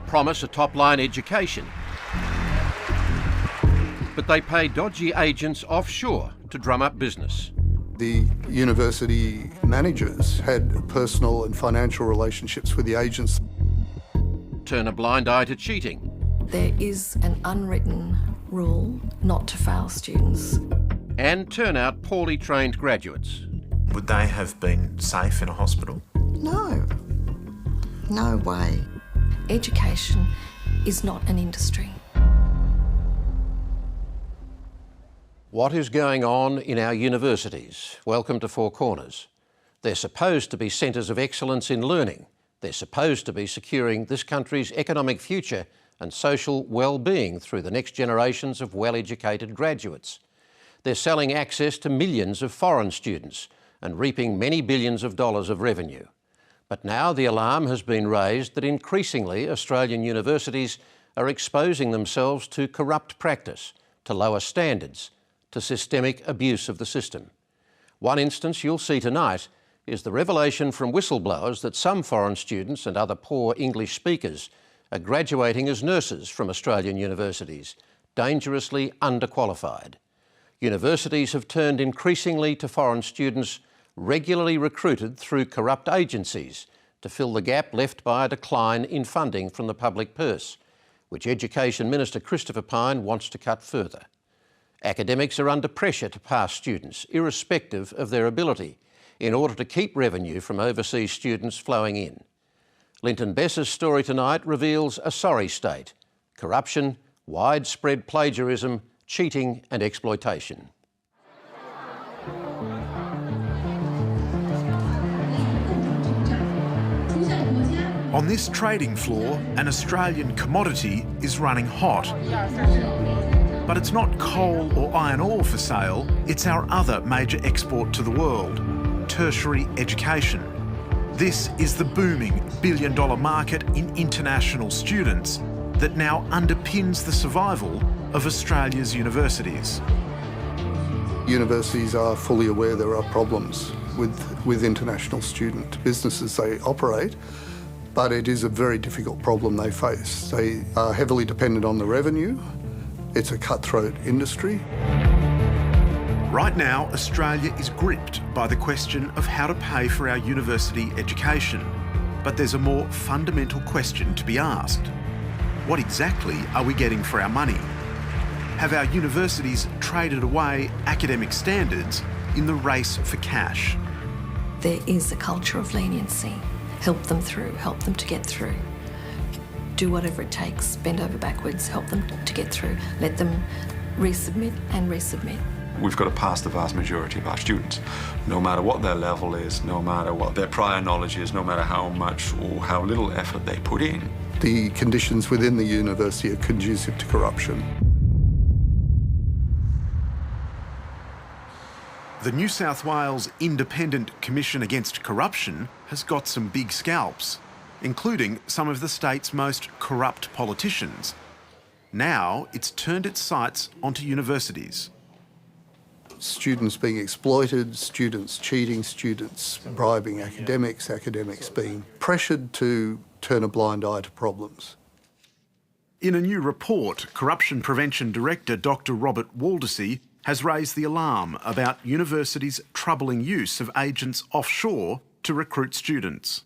promise a top-line education, but they pay dodgy agents offshore to drum up business. The university managers had personal and financial relationships with the agents. Turn a blind eye to cheating. There is an unwritten rule not to fail students. And turn out poorly trained graduates. Would they have been safe in a hospital? No. No way. Education is not an industry. What is going on in our universities? Welcome to Four Corners. They're supposed to be centres of excellence in learning. They're supposed to be securing this country's economic future and social well-being through the next generations of well-educated graduates. They're selling access to millions of foreign students and reaping many billions of dollars of revenue. But now the alarm has been raised that increasingly Australian universities are exposing themselves to corrupt practice, to lower standards, to systemic abuse of the system. One instance you'll see tonight is the revelation from whistleblowers that some foreign students and other poor English speakers are graduating as nurses from Australian universities, dangerously underqualified. Universities have turned increasingly to foreign students regularly recruited through corrupt agencies to fill the gap left by a decline in funding from the public purse, which Education Minister Christopher Pyne wants to cut further. Academics are under pressure to pass students, irrespective of their ability, in order to keep revenue from overseas students flowing in. Linton Bess's story tonight reveals a sorry state: corruption, widespread plagiarism, cheating and exploitation. On this trading floor, an Australian commodity is running hot. But it's not coal or iron ore for sale, it's our other major export to the world: tertiary education. This is the booming billion-dollar market in international students that now underpins the survival of Australia's universities. Universities are fully aware there are problems with international student businesses they operate, but it is a very difficult problem they face. They are heavily dependent on the revenue. It's a cutthroat industry. Right now, Australia is gripped by the question of how to pay for our university education. But there's a more fundamental question to be asked. What exactly are we getting for our money? Have our universities traded away academic standards in the race for cash? There is a culture of leniency. Help them through, help them to get through. Do whatever it takes, bend over backwards, help them to get through. Let them resubmit and resubmit. We've got to pass the vast majority of our students, no matter what their level is, no matter what their prior knowledge is, no matter how much or how little effort they put in. The conditions within the university are conducive to corruption. The New South Wales Independent Commission Against Corruption has got some big scalps, including some of the state's most corrupt politicians. Now it's turned its sights onto universities. Students being exploited, students cheating, students bribing academics, academics being pressured to turn a blind eye to problems. In a new report, Corruption Prevention Director Dr. Robert Waldesy has raised the alarm about universities' troubling use of agents offshore to recruit students.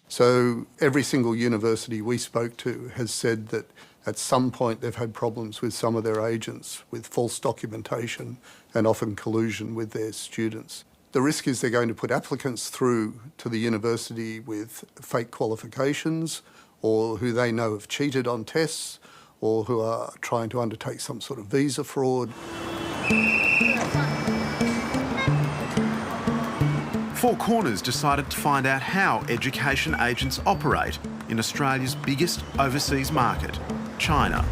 So every single university we spoke to has said that at some point they've had problems with some of their agents, with false documentation and often collusion with their students. The risk is they're going to put applicants through to the university with fake qualifications, or who they know have cheated on tests, or who are trying to undertake some sort of visa fraud. Four Corners decided to find out how education agents operate in Australia's biggest overseas market, China.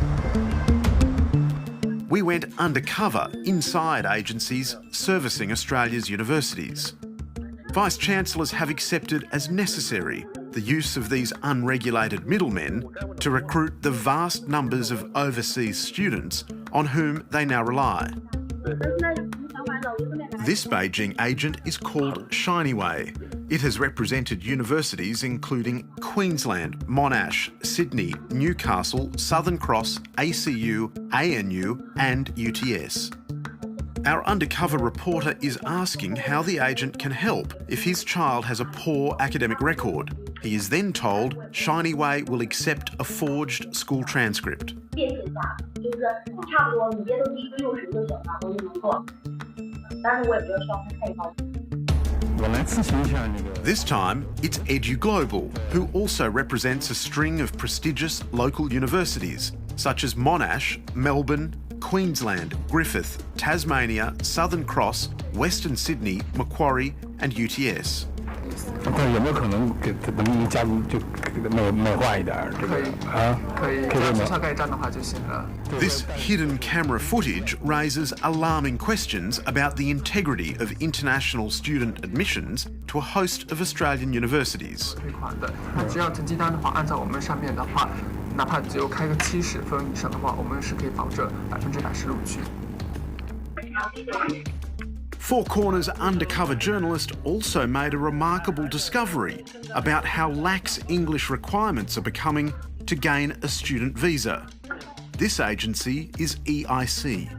We went undercover inside agencies servicing Australia's universities. Vice-Chancellors have accepted as necessary the use of these unregulated middlemen to recruit the vast numbers of overseas students on whom they now rely. This Beijing agent is called Shinyway. It has represented universities including Queensland, Monash, Sydney, Newcastle, Southern Cross, ACU, ANU and UTS. Our undercover reporter is asking how the agent can help if his child has a poor academic record. He is then told Shinyway will accept a forged school transcript. This time, it's EduGlobal, who also represents a string of prestigious local universities, such as Monash, Melbourne, Queensland, Griffith, Tasmania, Southern Cross, Western Sydney, Macquarie and UTS. This hidden camera footage raises alarming questions about the integrity of international student admissions to a host of Australian universities. Four Corners undercover journalist also made a remarkable discovery about how lax English requirements are becoming to gain a student visa. This agency is EIC.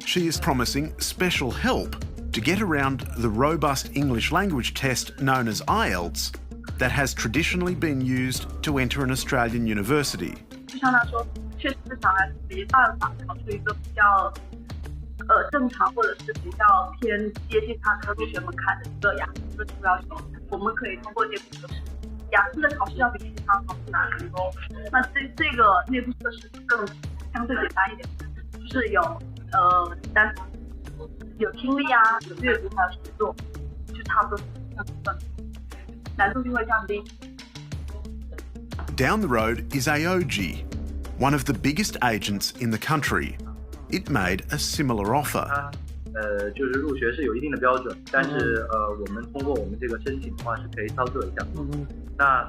She is promising special help to get around the robust English language test known as IELTS that has traditionally been used to enter an Australian university. Down the road is AOG, one of the biggest agents in the country. It made a similar offer.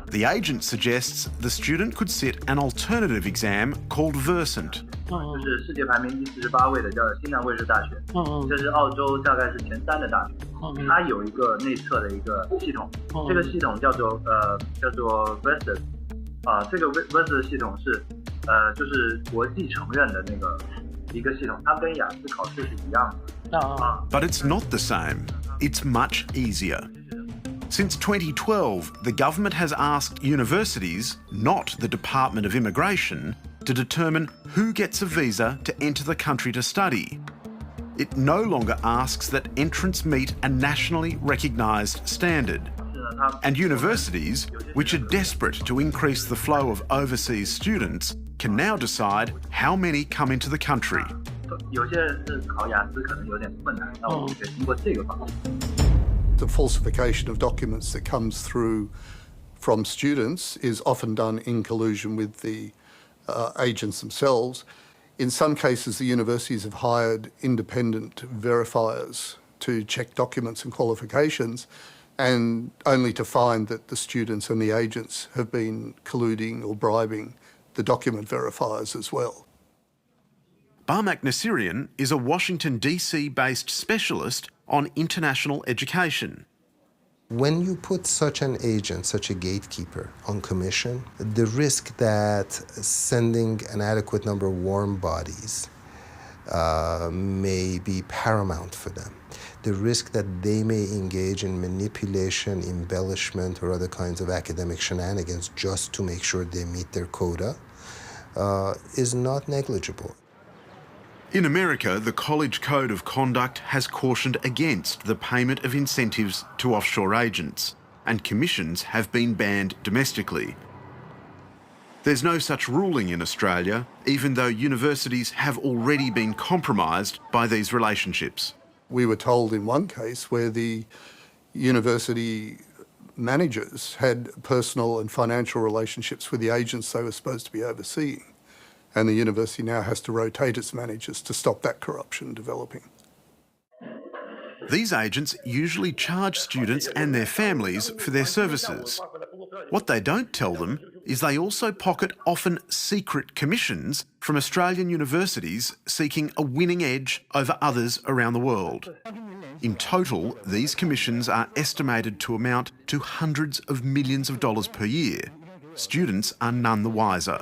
The agent suggests the student could sit an alternative exam called Versant. But it's not the same. It's much easier. Since 2012, the government has asked universities, not the Department of Immigration, to determine who gets a visa to enter the country to study. It no longer asks that entrants meet a nationally recognised standard. And universities, which are desperate to increase the flow of overseas students, can now decide how many come into the country. The falsification of documents that comes through from students is often done in collusion with the agents themselves. In some cases, the universities have hired independent verifiers to check documents and qualifications, and only to find that the students and the agents have been colluding or bribing the document verifiers as well. Barmak Nasirian is a Washington DC-based specialist on international education. When you put such an agent, such a gatekeeper on commission, the risk that sending an adequate number of warm bodies may be paramount for them. The risk that they may engage in manipulation, embellishment, or other kinds of academic shenanigans just to make sure they meet their quota is not negligible. In America, the College Code of Conduct has cautioned against the payment of incentives to offshore agents, and commissions have been banned domestically. There's no such ruling in Australia, even though universities have already been compromised by these relationships. We were told in one case where the university managers had personal and financial relationships with the agents they were supposed to be overseeing, and the university now has to rotate its managers to stop that corruption developing. These agents usually charge students and their families for their services. What they don't tell them is they also pocket often secret commissions from Australian universities seeking a winning edge over others around the world. In total, these commissions are estimated to amount to hundreds of millions of dollars per year. Students are none the wiser.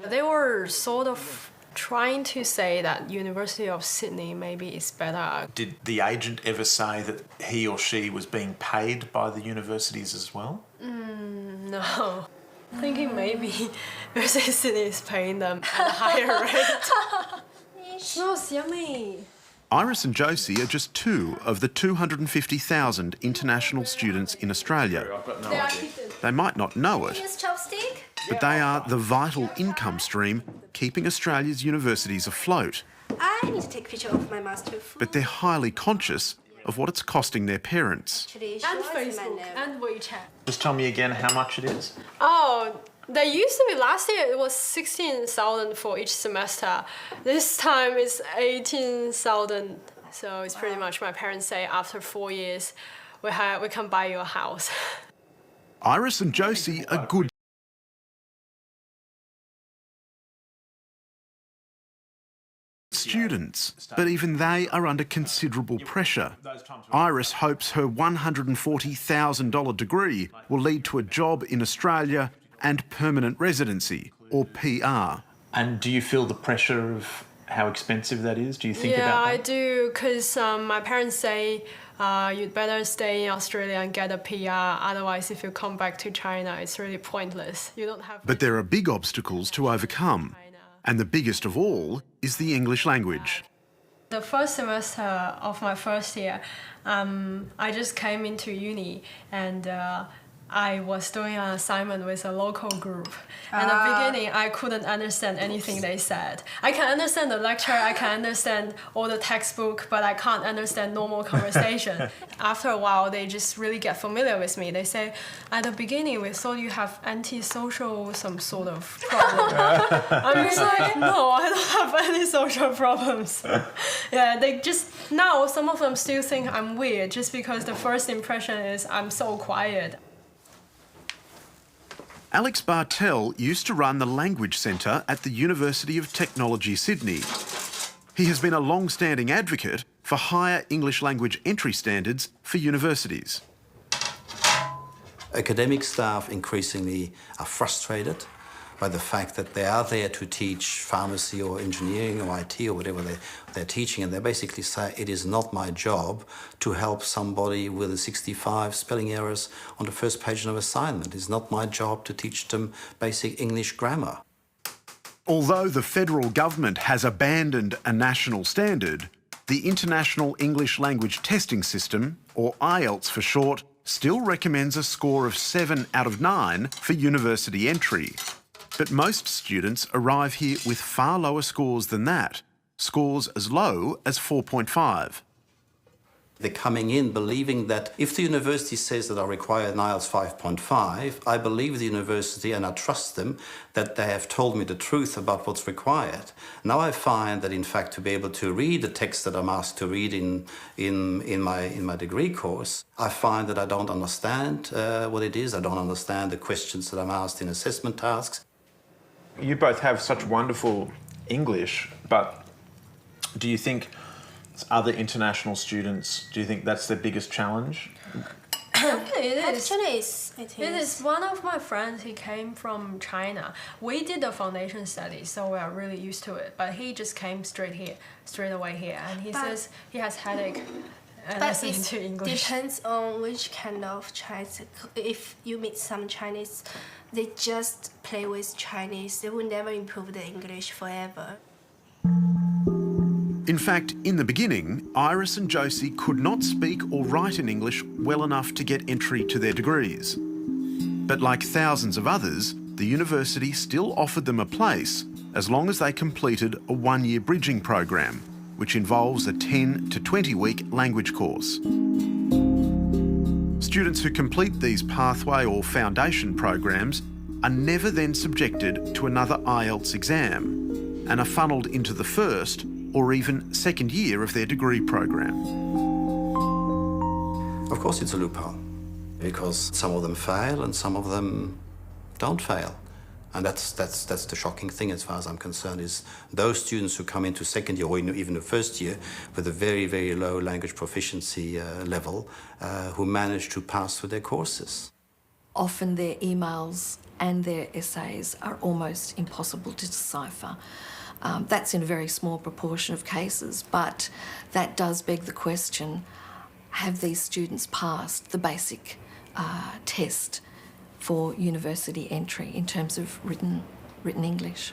They were sort of trying to say that University of Sydney maybe is better. Did the agent ever say that he or she was being paid by the universities as well? No. Thinking maybe University of Sydney is paying them at a higher rate. Smells yummy. Iris and Josie are just two of the 250,000 international students in Australia. They might not know it, but they are the vital income stream keeping Australia's universities afloat. I need to take a picture of my master food. But they're highly conscious of what it's costing their parents. And Facebook and WeChat. Just tell me again how much it is. Oh, they used to be, last year it was 16,000 for each semester. This time it's 18,000. So it's pretty much, my parents say after 4 years, we can buy you a house. Iris and Josie are good students, but even they are under considerable pressure. Iris hopes her $140,000 degree will lead to a job in Australia and permanent residency, or PR. And do you feel the pressure of how expensive that is? Do you think about that? Yeah, I do, because my parents say you'd better stay in Australia and get a PR, otherwise if you come back to China, it's really pointless. You don't have... But there are big obstacles to overcome, and the biggest of all is the English language. The first semester of my first year, I just came into uni and I was doing an assignment with a local group. And at the beginning, I couldn't understand anything they said. I can understand the lecture, I can understand all the textbook, but I can't understand normal conversation. After a while, they just really get familiar with me. They say, at the beginning, we thought you have antisocial some sort of problem. I'm just like, no, I don't have any social problems. Yeah, they just, now some of them still think I'm weird just because the first impression is I'm so quiet. Alex Bartell used to run the Language Centre at the University of Technology, Sydney. He has been a long-standing advocate for higher English language entry standards for universities. Academic staff increasingly are frustrated by the fact that they are there to teach pharmacy or engineering or IT or whatever they're teaching, and they basically say, it is not my job to help somebody with 65 spelling errors on the first page of an assignment. It's not my job to teach them basic English grammar. Although the federal government has abandoned a national standard, the International English Language Testing System, or IELTS for short, still recommends a score of 7 out of 9 for university entry. But most students arrive here with far lower scores than that, scores as low as 4.5. They're coming in believing that if the university says that I require an IELTS 5.5, I believe the university and I trust them that they have told me the truth about what's required. Now I find that, in fact, to be able to read the text that I'm asked to read in my degree course, I find that I don't understand what it is. I don't understand the questions that I'm asked in assessment tasks. You both have such wonderful English, but do you think other international students, do you think that's their biggest challenge? It is. Actually, It is. One of my friends, he came from China. We did the foundation study, so we are really used to it. But he just came straight away here, and he says he has headache listening to English. Depends on which kind of Chinese. If you meet some Chinese, they just play with Chinese. They will never improve their English forever. In fact, in the beginning, Iris and Josie could not speak or write in English well enough to get entry to their degrees. But like thousands of others, the university still offered them a place as long as they completed a one-year bridging program, which involves a 10 to 20-week language course. Students who complete these pathway or foundation programs are never then subjected to another IELTS exam and are funneled into the first or even second year of their degree program. Of course it's a loophole, because some of them fail and some of them don't fail. And that's the shocking thing as far as I'm concerned, is those students who come into second year or even the first year with a very, very low language proficiency level who manage to pass through their courses. Often their emails and their essays are almost impossible to decipher. That's in a very small proportion of cases, but that does beg the question, have these students passed the basic test for university entry in terms of written English?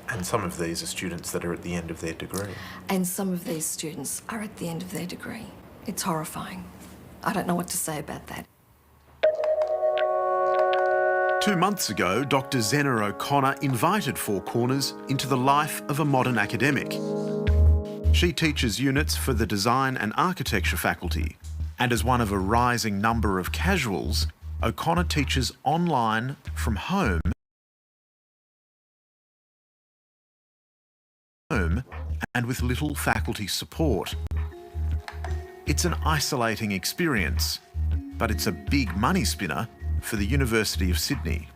And some of these are students that are at the end of their degree. And some of these students are at the end of their degree. It's horrifying. I don't know what to say about that. 2 months ago, Dr. Zena O'Connor invited Four Corners into the life of a modern academic. She teaches units for the Design and Architecture faculty, and as one of a rising number of casuals, O'Connor teaches online from home and with little faculty support. It's an isolating experience, but it's a big money spinner for the University of Sydney.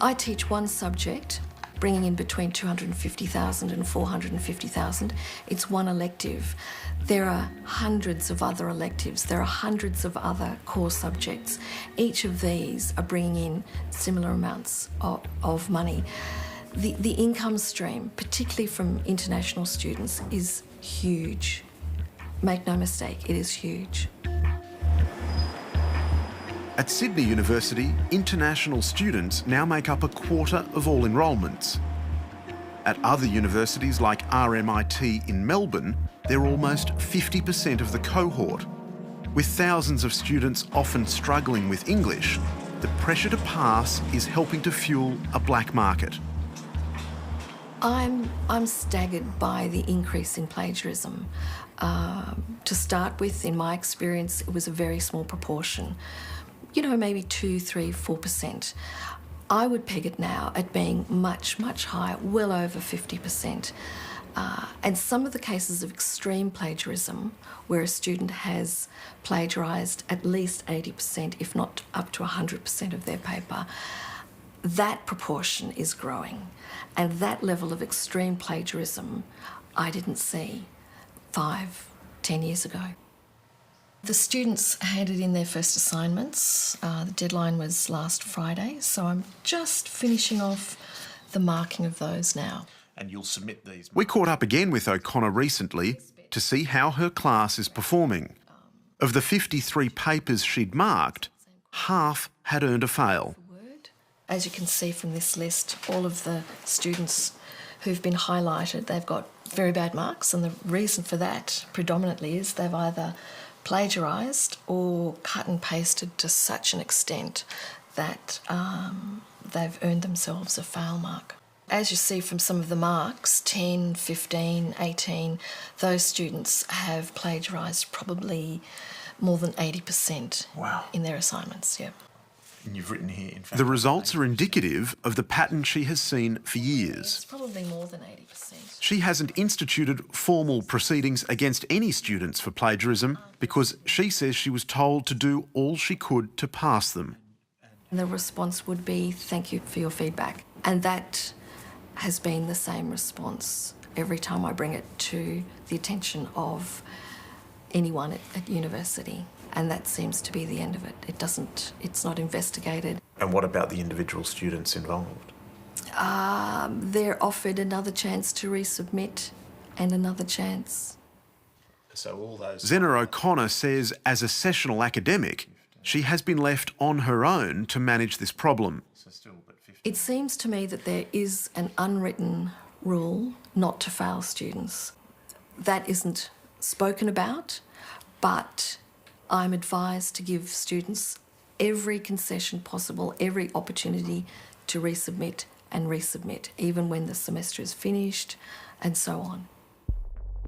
I teach one subject, bringing in between 250,000 and 450,000. It's one elective. There are hundreds of other electives. There are hundreds of other core subjects. Each of these are bringing in similar amounts of money. The income stream, particularly from international students, is huge. Make no mistake, it is huge. At Sydney University, international students now make up a quarter of all enrolments. At other universities like RMIT in Melbourne, they're almost 50% of the cohort. With thousands of students often struggling with English, the pressure to pass is helping to fuel a black market. I'm staggered by the increase in plagiarism. To start with, in my experience, it was a very small proportion. You know, maybe 2, 3, 4%. I would peg it now at being much, much higher, well over 50%. And some of the cases of extreme plagiarism, where a student has plagiarised at least 80%, if not up to 100% of their paper, that proportion is growing. And that level of extreme plagiarism I didn't see 5, 10 years ago. The students handed in their first assignments. The deadline was last Friday, so I'm just finishing off the marking of those now. And you'll submit these. We caught up again with O'Connor recently to see how her class is performing. Of the 53 papers she'd marked, half had earned a fail. As you can see from this list, all of the students who've been highlighted, they've got very bad marks, and the reason for that predominantly is they've either plagiarised or cut and pasted to such an extent that they've earned themselves a fail mark. As you see from some of the marks, 10, 15, 18, those students have plagiarised probably more than 80% in their assignments, yeah. And you've written here, in fact... The results are indicative of the pattern she has seen for years. It's probably more than 80%. She hasn't instituted formal proceedings against any students for plagiarism because she says she was told to do all she could to pass them. The response would be, thank you for your feedback. And that has been the same response every time I bring it to the attention of anyone at university. And that seems to be the end of it. It's not investigated. And what about the individual students involved? They're offered another chance to resubmit and another chance. So all those... Zena O'Connor says as a sessional academic, she has been left on her own to manage this problem. It seems to me that there is an unwritten rule not to fail students. That isn't spoken about, but I'm advised to give students every concession possible, every opportunity to resubmit and resubmit, even when the semester is finished, and so on.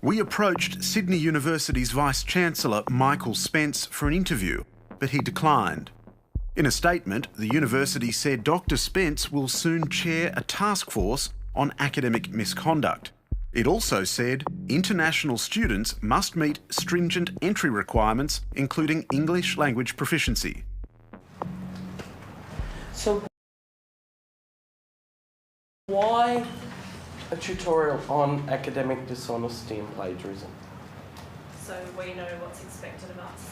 We approached Sydney University's Vice-Chancellor, Michael Spence, for an interview, but he declined. In a statement, the university said Dr. Spence will soon chair a task force on academic misconduct. It also said international students must meet stringent entry requirements, including English language proficiency. So Why a tutorial on academic dishonesty and plagiarism? So we know what's expected of us.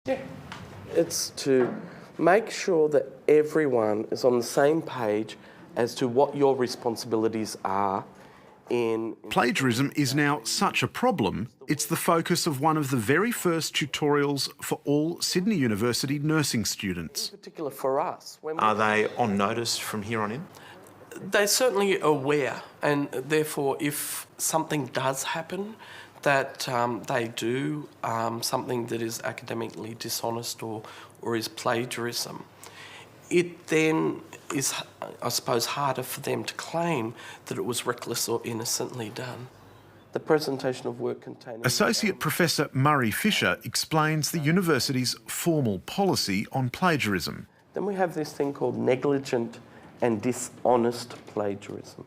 Yeah, it's to make sure that everyone is on the same page as to what your responsibilities are in... Plagiarism is now such a problem, it's the focus of one of the very first tutorials for all Sydney University nursing students. In particular for us. Are they on notice from here on in? They're certainly aware, and therefore if something does happen, that they do something that is academically dishonest or is plagiarism, it then is, I suppose, harder for them to claim that it was reckless or innocently done. The presentation of work containing... Associate Professor Murray Fisher explains the university's formal policy on plagiarism. Then we have this thing called negligent and dishonest plagiarism.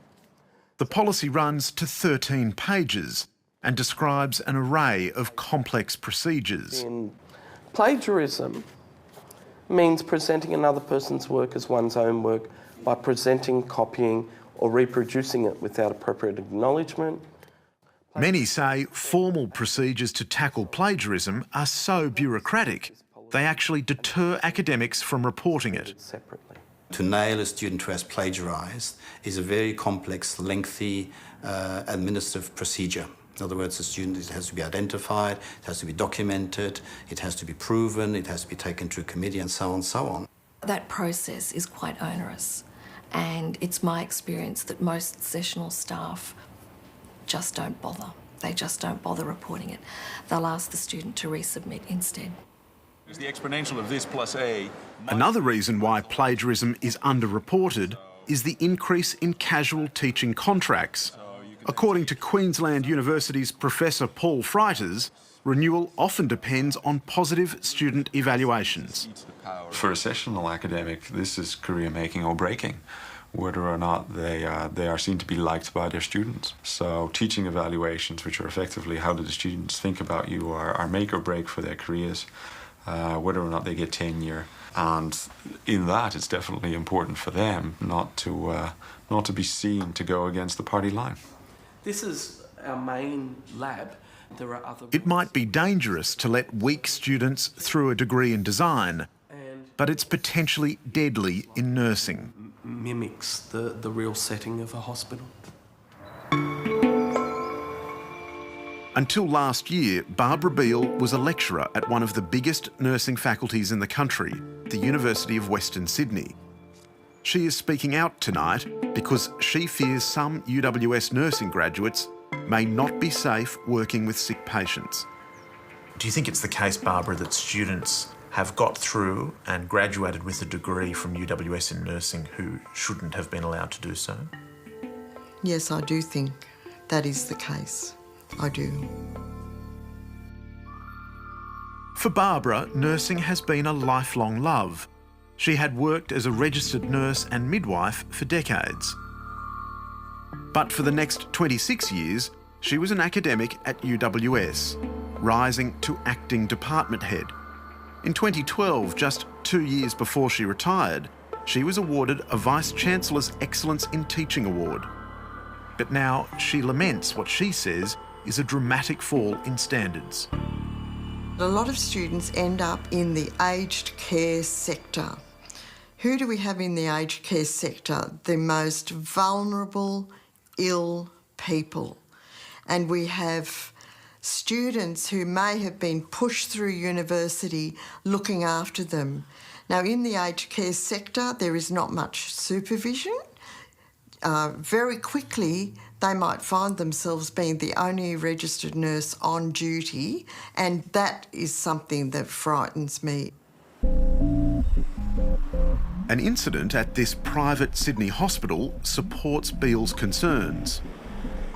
The policy runs to 13 pages and describes an array of complex procedures. Plagiarism means presenting another person's work as one's own work by presenting, copying or reproducing it without appropriate acknowledgement. Many say formal procedures to tackle plagiarism are so bureaucratic, they actually deter academics from reporting it. Separately. To nail a student who has plagiarised is a very complex, lengthy administrative procedure. In other words, the student has to be identified, it has to be documented, it has to be proven, it has to be taken to a committee and so on and so on. That process is quite onerous, and it's my experience that most sessional staff just don't bother. They just don't bother reporting it. They'll ask the student to resubmit instead. The exponential of this plus A... Another reason why plagiarism is underreported is the increase in casual teaching contracts. According to Queensland University's Professor Paul Freiters, renewal often depends on positive student evaluations. For a sessional academic, this is career making or breaking, whether or not they are seen to be liked by their students. So teaching evaluations, which are effectively how do the students think about you, are make or break for their careers, whether or not they get tenure. And in that, it's definitely important for them not to be seen to go against the party line. This is our main lab. There are other... It might be dangerous to let weak students through a degree in design, but it's potentially deadly in nursing. Mimics the real setting of a hospital. Until last year, Barbara Beale was a lecturer at one of the biggest nursing faculties in the country, the University of Western Sydney. She is speaking out tonight because she fears some UWS nursing graduates may not be safe working with sick patients. Do you think it's the case, Barbara, that students have got through and graduated with a degree from UWS in nursing who shouldn't have been allowed to do so? Yes, I do think that is the case. I do. For Barbara, nursing has been a lifelong love. She had worked as a registered nurse and midwife for decades. But for the next 26 years, she was an academic at UWS, rising to acting department head. In 2012, just 2 years before she retired, she was awarded a Vice-Chancellor's Excellence in Teaching Award. But now she laments what she says is a dramatic fall in standards. A lot of students end up in the aged care sector. Who do we have in the aged care sector? The most vulnerable, ill people. And we have students who may have been pushed through university looking after them. Now, in the aged care sector, there is not much supervision. Very quickly, they might find themselves being the only registered nurse on duty, and that is something that frightens me. An incident at this private Sydney hospital supports Beale's concerns.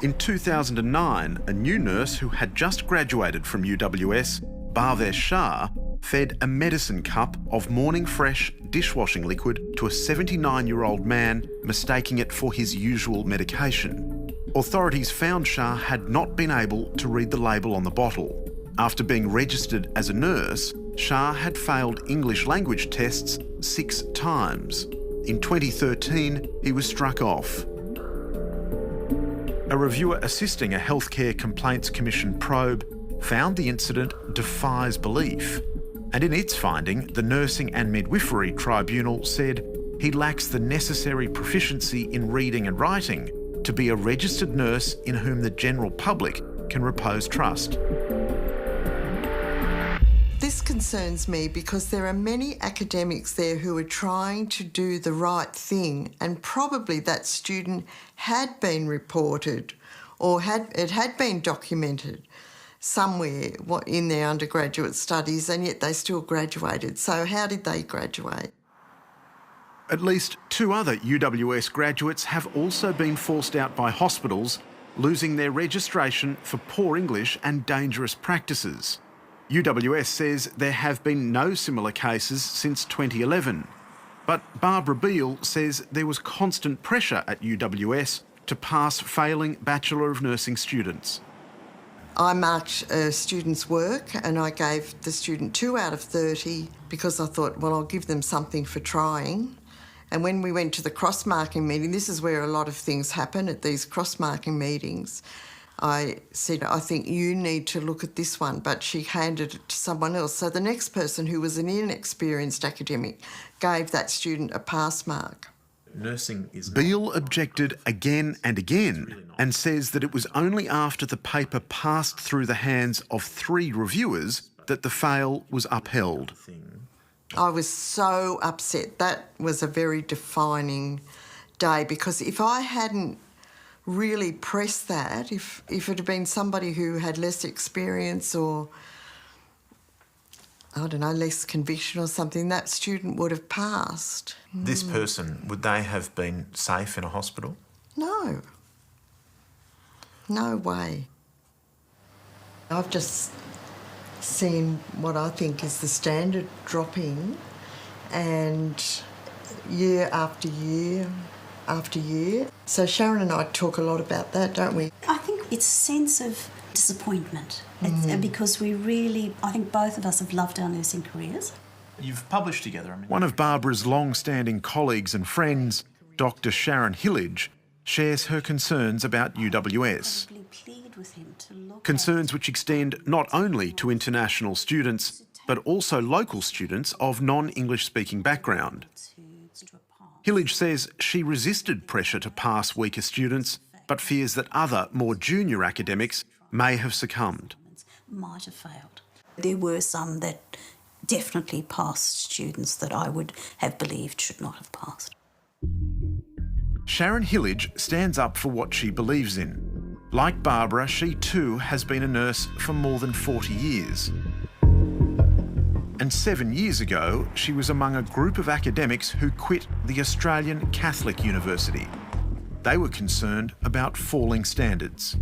In 2009, a new nurse who had just graduated from UWS, Bhavesh Shah, fed a medicine cup of morning fresh dishwashing liquid to a 79-year-old man, mistaking it for his usual medication. Authorities found Shah had not been able to read the label on the bottle. After being registered as a nurse, Shah had failed English language tests 6 times. In 2013, he was struck off. A reviewer assisting a Healthcare Complaints Commission probe found the incident defies belief. And in its finding, the Nursing and Midwifery Tribunal said he lacks the necessary proficiency in reading and writing to be a registered nurse in whom the general public can repose trust. This concerns me because there are many academics there who are trying to do the right thing, and probably that student had been reported or it had been documented somewhere in their undergraduate studies, and yet they still graduated. So how did they graduate? At least 2 other UWS graduates have also been forced out by hospitals, losing their registration for poor English and dangerous practices. UWS says there have been no similar cases since 2011. But Barbara Beale says there was constant pressure at UWS to pass failing Bachelor of Nursing students. I marked a student's work and I gave the student 2 out of 30 because I thought, well, I'll give them something for trying. And when we went to the cross-marking meeting, this is where a lot of things happen at these cross-marking meetings, I said, I think you need to look at this one, but she handed it to someone else. So the next person, who was an inexperienced academic, gave that student a pass mark. Nursing is Beale objected again and again and says that it was only after the paper passed through the hands of 3 reviewers that the fail was upheld. I was so upset. That was a very defining day, because if I hadn't really pressed that, if it had been somebody who had less experience or, I don't know, less conviction or something, that student would have passed. This person, would they have been safe in a hospital? No. No way. I've just seen what I think is the standard dropping, and year after year after year. So Sharon and I talk a lot about that, don't we? I think it's a sense of disappointment. Because I think both of us have loved our nursing careers. You've published together. One of Barbara's long-standing colleagues and friends, Dr. Sharon Hillage, shares her concerns about UWS. Concerns which extend not only to international students, but also local students of non-English speaking background. Hillage says she resisted pressure to pass weaker students, but fears that other, more junior academics may have succumbed. Might have failed. There were some that definitely passed students that I would have believed should not have passed. Sharon Hillage stands up for what she believes in. Like Barbara, she too has been a nurse for more than 40 years. And 7 years ago, she was among a group of academics who quit the Australian Catholic University. They were concerned about falling standards.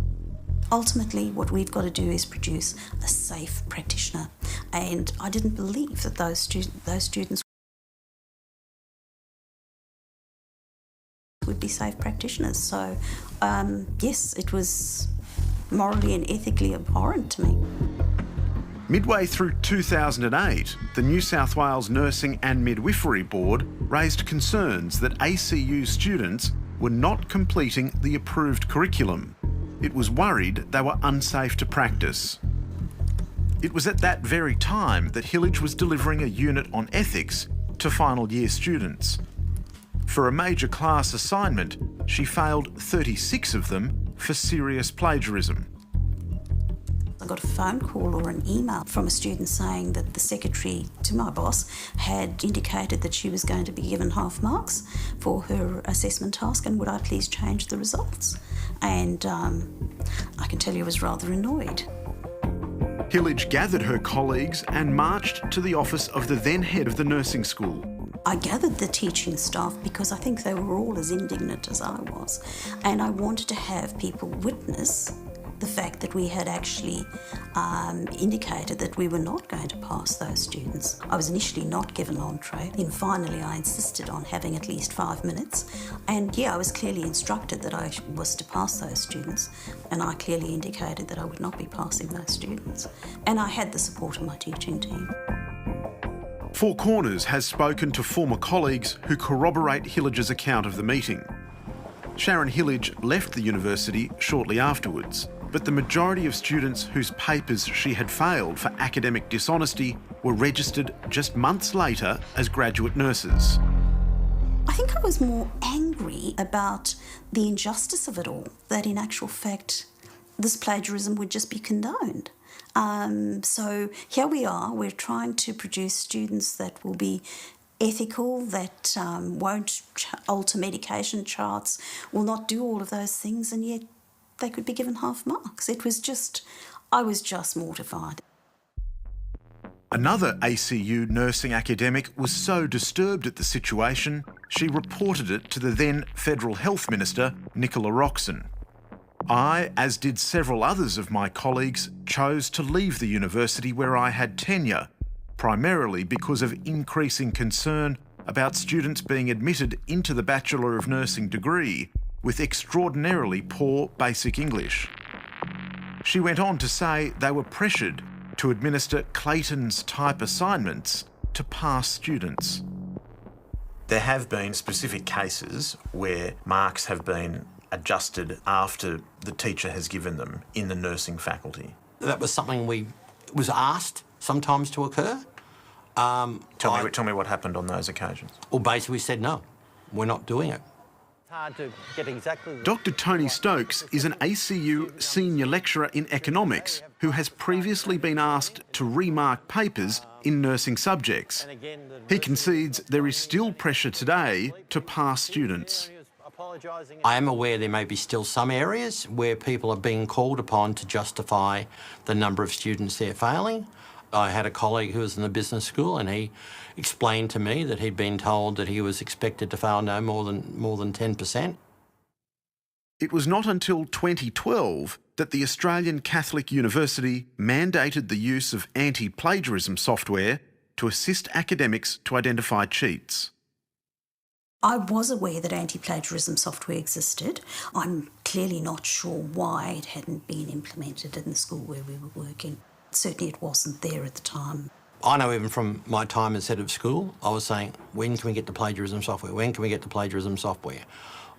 Ultimately, what we've got to do is produce a safe practitioner, and I didn't believe that those students would be safe practitioners. So, yes, it was morally and ethically abhorrent to me. Midway through 2008, the New South Wales Nursing and Midwifery Board raised concerns that ACU students were not completing the approved curriculum. It was worried they were unsafe to practice. It was at that very time that Hillage was delivering a unit on ethics to final year students. For a major class assignment, she failed 36 of them for serious plagiarism. I got a phone call or an email from a student saying that the secretary to my boss had indicated that she was going to be given half marks for her assessment task, and would I please change the results? And I can tell you I was rather annoyed. Hillage gathered her colleagues and marched to the office of the then head of the nursing school. I gathered the teaching staff because I think they were all as indignant as I was, and I wanted to have people witness the fact that we had actually indicated that we were not going to pass those students. I was initially not given entree, then finally I insisted on having at least 5 minutes, and yeah, I was clearly instructed that I was to pass those students, and I clearly indicated that I would not be passing those students, and I had the support of my teaching team. Four Corners has spoken to former colleagues who corroborate Hillage's account of the meeting. Sharon Hillage left the university shortly afterwards, but the majority of students whose papers she had failed for academic dishonesty were registered just months later as graduate nurses. I think I was more angry about the injustice of it all, that in actual fact this plagiarism would just be condoned. So here we are, we're trying to produce students that will be ethical, that won't alter medication charts, will not do all of those things, and yet they could be given half marks. I was just mortified. Another ACU nursing academic was so disturbed at the situation, she reported it to the then Federal Health Minister, Nicola Roxon. I, as did several others of my colleagues, chose to leave the university where I had tenure, primarily because of increasing concern about students being admitted into the Bachelor of Nursing degree with extraordinarily poor basic English. She went on to say they were pressured to administer Clayton's-type assignments to pass students. There have been specific cases where marks have been adjusted after the teacher has given them in the nursing faculty. That was something was asked sometimes to occur. Tell me what happened on those occasions. Well, basically we said no, we're not doing it. It's hard to get exactly... Dr Tony Stokes is an ACU senior lecturer in economics who has previously been asked to remark papers in nursing subjects. He concedes there is still pressure today to pass students. I am aware there may be still some areas where people are being called upon to justify the number of students they're failing. I had a colleague who was in the business school and he explained to me that he'd been told that he was expected to fail no more than 10%. It was not until 2012 that the Australian Catholic University mandated the use of anti-plagiarism software to assist academics to identify cheats. I was aware that anti-plagiarism software existed. I'm clearly not sure why it hadn't been implemented in the school where we were working. Certainly it wasn't there at the time. I know even from my time as head of school, I was saying, when can we get the plagiarism software? When can we get the plagiarism software?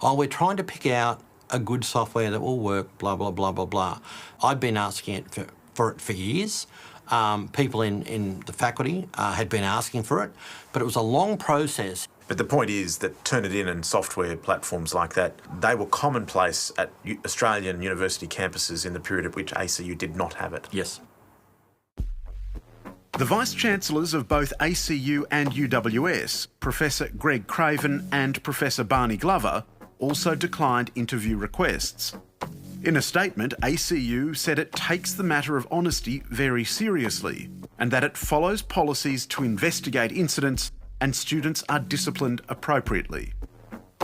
Oh, we're trying to pick out a good software that will work, blah, blah, blah, blah, blah. I'd been asking it for it for years. People in the faculty had been asking for it, but it was a long process. But the point is that Turnitin and software platforms like that, they were commonplace at Australian university campuses in the period at which ACU did not have it. Yes. The Vice-Chancellors of both ACU and UWS, Professor Greg Craven and Professor Barney Glover, also declined interview requests. In a statement, ACU said it takes the matter of honesty very seriously and that it follows policies to investigate incidents and students are disciplined appropriately.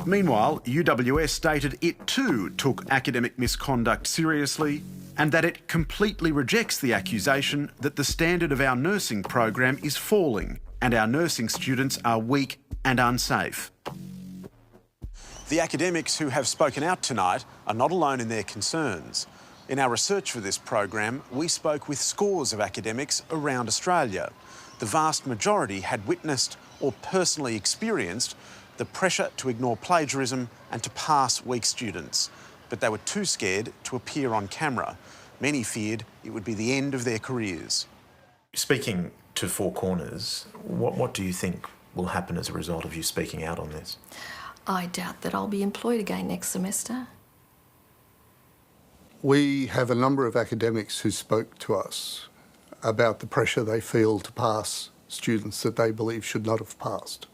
Meanwhile, UWS stated it too took academic misconduct seriously and that it completely rejects the accusation that the standard of our nursing program is falling and our nursing students are weak and unsafe. The academics who have spoken out tonight are not alone in their concerns. In our research for this program, we spoke with scores of academics around Australia. The vast majority had witnessed or personally experienced the pressure to ignore plagiarism and to pass weak students. But they were too scared to appear on camera. Many feared it would be the end of their careers. Speaking to Four Corners, what do you think will happen as a result of you speaking out on this? I doubt that I'll be employed again next semester. We have a number of academics who spoke to us about the pressure they feel to pass students that they believe should not have passed.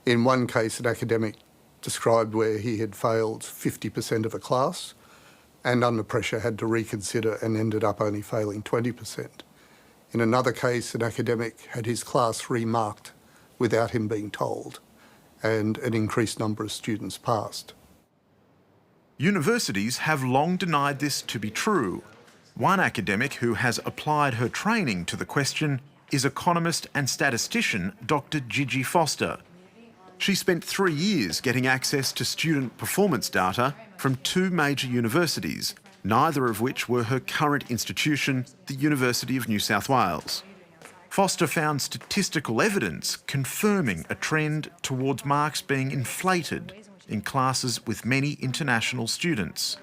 In one case, an academic described where he had failed 50% of a class and under pressure had to reconsider and ended up only failing 20%. In another case, an academic had his class remarked without him being told, and an increased number of students passed. Universities have long denied this to be true. One academic who has applied her training to the question is economist and statistician Dr. Gigi Foster. She spent 3 years getting access to student performance data from 2 major universities, neither of which were her current institution, the University of New South Wales. Foster found statistical evidence confirming a trend towards marks being inflated in classes with many international students.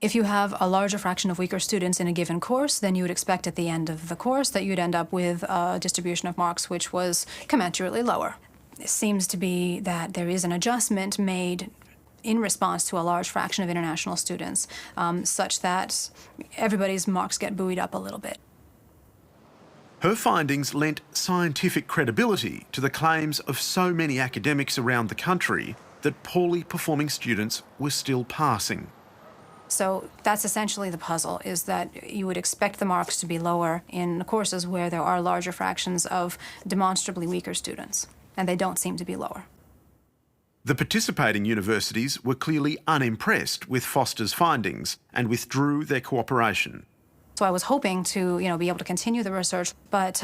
If you have a larger fraction of weaker students in a given course, then you would expect at the end of the course that you'd end up with a distribution of marks which was commensurately lower. It seems to be that there is an adjustment made in response to a large fraction of international students, such that everybody's marks get buoyed up a little bit. Her findings lent scientific credibility to the claims of so many academics around the country that poorly performing students were still passing. So that's essentially the puzzle, is that you would expect the marks to be lower in courses where there are larger fractions of demonstrably weaker students, and they don't seem to be lower. The participating universities were clearly unimpressed with Foster's findings and withdrew their cooperation. So I was hoping to, be able to continue the research, but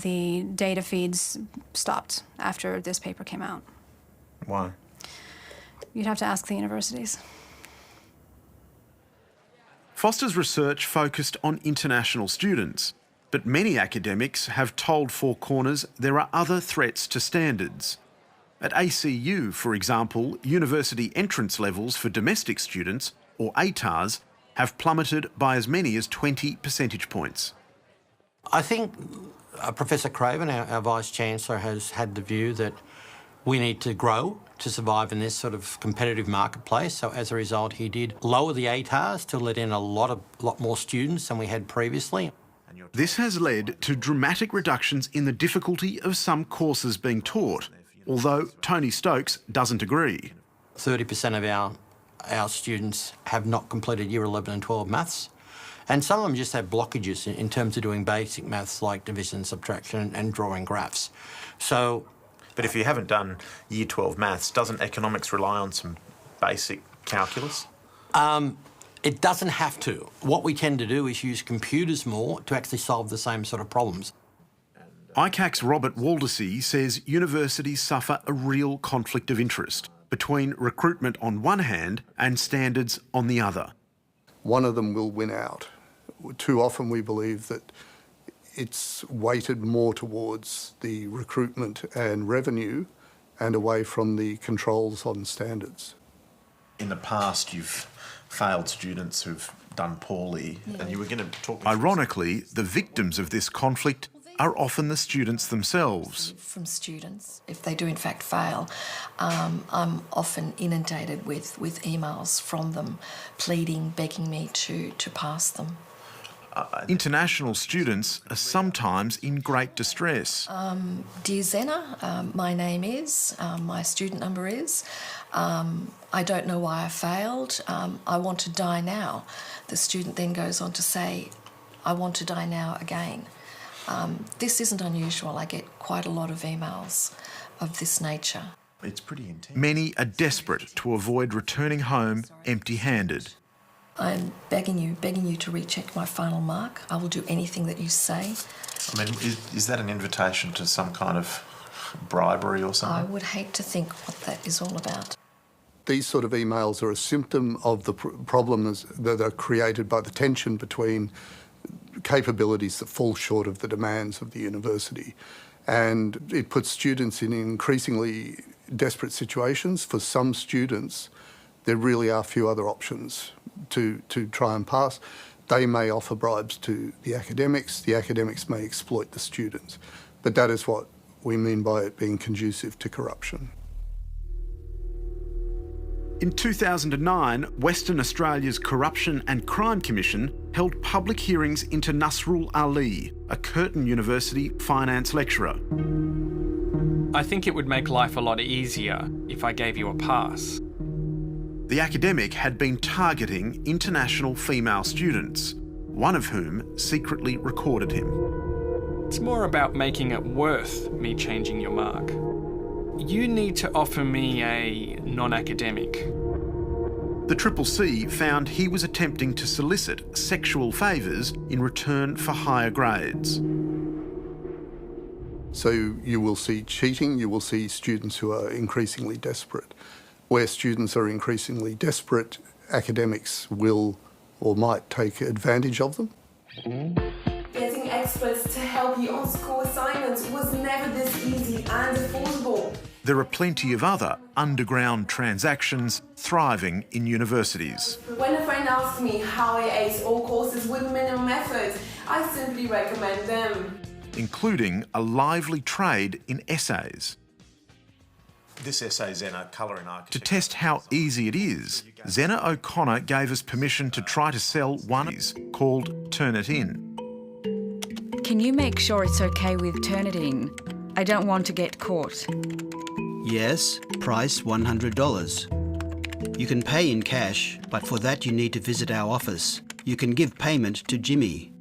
the data feeds stopped after this paper came out. Why? You'd have to ask the universities. Foster's research focused on international students, but many academics have told Four Corners there are other threats to standards. At ACU, for example, university entrance levels for domestic students, or ATARs, have plummeted by as many as 20 percentage points. I think Professor Craven, our Vice-Chancellor, has had the view that we need to grow to survive in this sort of competitive marketplace. So as a result, he did lower the ATARs to let in a lot more students than we had previously. This has led to dramatic reductions in the difficulty of some courses being taught, although Tony Stokes doesn't agree. 30% of our students have not completed Year 11 and 12 maths, and some of them just have blockages in terms of doing basic maths like division, subtraction and drawing graphs. So, but if you haven't done Year 12 maths, doesn't economics rely on some basic calculus? It doesn't have to. What we tend to do is use computers more to actually solve the same sort of problems. ICAC's Robert Waldersey says universities suffer a real conflict of interest between recruitment on one hand and standards on the other. One of them will win out. Too often we believe that it's weighted more towards the recruitment and revenue and away from the controls on standards. In the past, you've failed students who've done poorly, and you were going to talk... Ironically, the victims of this conflict are often the students themselves. From students, if they do in fact fail, I'm often inundated with emails from them pleading, begging me to pass them. International students are sometimes in great distress. Dear Zena, my name is, my student number is, I don't know why I failed, I want to die now. The student then goes on to say, I want to die now again. This isn't unusual. I get quite a lot of emails of this nature. It's pretty intense. Many are desperate to avoid returning home empty-handed. I'm begging you to recheck my final mark. I will do anything that you say. I mean, is that an invitation to some kind of bribery or something? I would hate to think what that is all about. These sort of emails are a symptom of the problems that are created by the tension between capabilities that fall short of the demands of the university. And it puts students in increasingly desperate situations. For some students, there really are few other options to try and pass. They may offer bribes to the academics may exploit the students. But that is what we mean by it being conducive to corruption. In 2009, Western Australia's Corruption and Crime Commission held public hearings into Nasrul Ali, a Curtin University finance lecturer. I think it would make life a lot easier if I gave you a pass. The academic had been targeting international female students, one of whom secretly recorded him. It's more about making it worth me changing your mark. You need to offer me a non-academic. The CCC found he was attempting to solicit sexual favours in return for higher grades. So you will see cheating, you will see students who are increasingly desperate. Where students are increasingly desperate, academics will or might take advantage of them. Getting experts to help you on school assignments was never this easy and affordable. There are plenty of other underground transactions thriving in universities. When a friend asks me how I ace all courses with minimum effort, I simply recommend them. Including a lively trade in essays. This essay, Zena, Colour in Architecture. To test how easy it is, Zena O'Connor gave us permission to try to sell one called Turn It In. Can you make sure it's okay with Turnitin? I don't want to get caught. Yes, price $100. You can pay in cash, but for that you need to visit our office. You can give payment to Jimmy.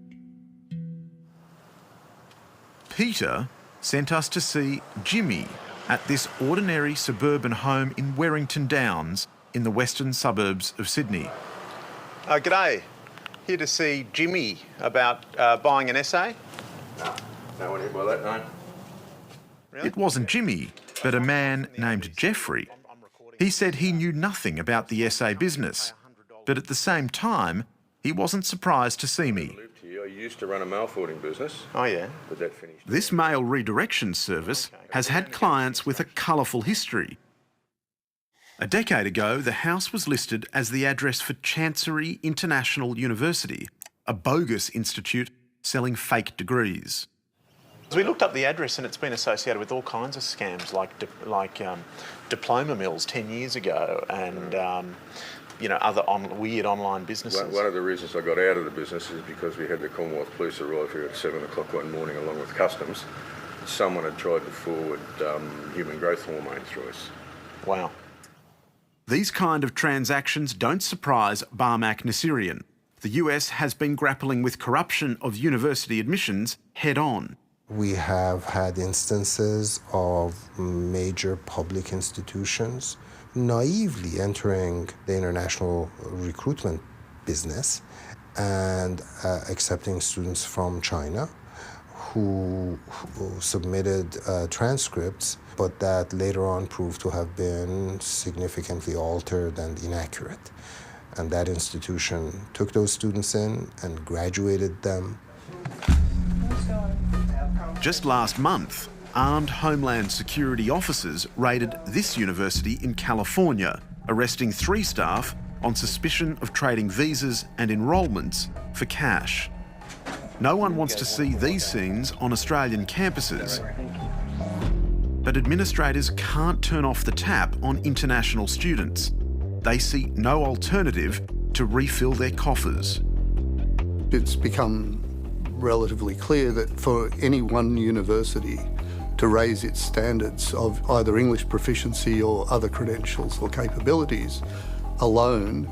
Peter sent us to see Jimmy at this ordinary suburban home in Werrington Downs in the western suburbs of Sydney. G'day. Here to see Jimmy about buying an essay. No one here by that name. Really? It wasn't Jimmy, but a man named Jeffrey. He said he knew nothing about the essay business, but at the same time, he wasn't surprised to see me. I used to run a mail forwarding business. Oh, yeah? But that finished. This mail redirection service has had clients with a colourful history. A decade ago, the house was listed as the address for Chancery International University, a bogus institute selling fake degrees. We looked up the address and it's been associated with all kinds of scams like diploma mills 10 years ago and other weird online businesses. One of the reasons I got out of the business is because we had the Commonwealth Police arrive here at 7 o'clock one morning along with Customs. Someone had tried to forward human growth hormone through us. Wow. These kind of transactions don't surprise Barmak Nasirian. The US has been grappling with corruption of university admissions head-on. We have had instances of major public institutions naively entering the international recruitment business and accepting students from China who submitted transcripts, but that later on proved to have been significantly altered and inaccurate. And that institution took those students in and graduated them. Just last month, armed Homeland Security officers raided this university in California, arresting 3 staff on suspicion of trading visas and enrolments for cash. No one wants to see these scenes on Australian campuses. But administrators can't turn off the tap on international students. They see no alternative to refill their coffers. It's become relatively clear that for any one university to raise its standards of either English proficiency or other credentials or capabilities alone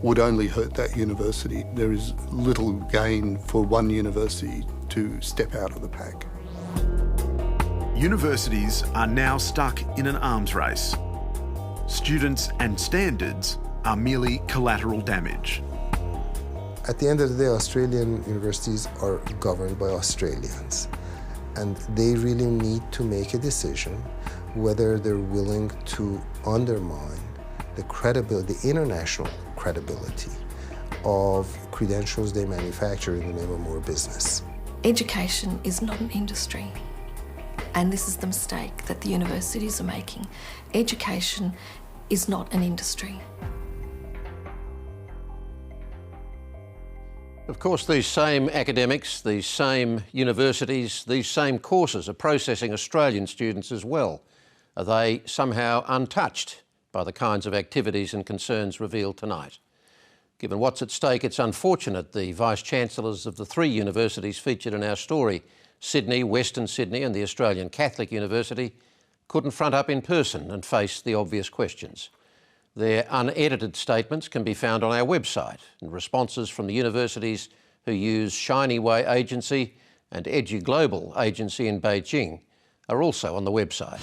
would only hurt that university. There is little gain for one university to step out of the pack. Universities are now stuck in an arms race. Students and standards are merely collateral damage. At the end of the day, Australian universities are governed by Australians, and they really need to make a decision whether they're willing to undermine the credibility, the international credibility of credentials they manufacture in the name of more business. Education is not an industry, and this is the mistake that the universities are making. Education is not an industry. Of course, these same academics, these same universities, these same courses are processing Australian students as well. Are they somehow untouched by the kinds of activities and concerns revealed tonight? Given what's at stake, it's unfortunate the Vice-Chancellors of the 3 universities featured in our story, Sydney, Western Sydney and the Australian Catholic University, couldn't front up in person and face the obvious questions. Their unedited statements can be found on our website, and responses from the universities who use Shiny Way Agency and EduGlobal Agency in Beijing are also on the website.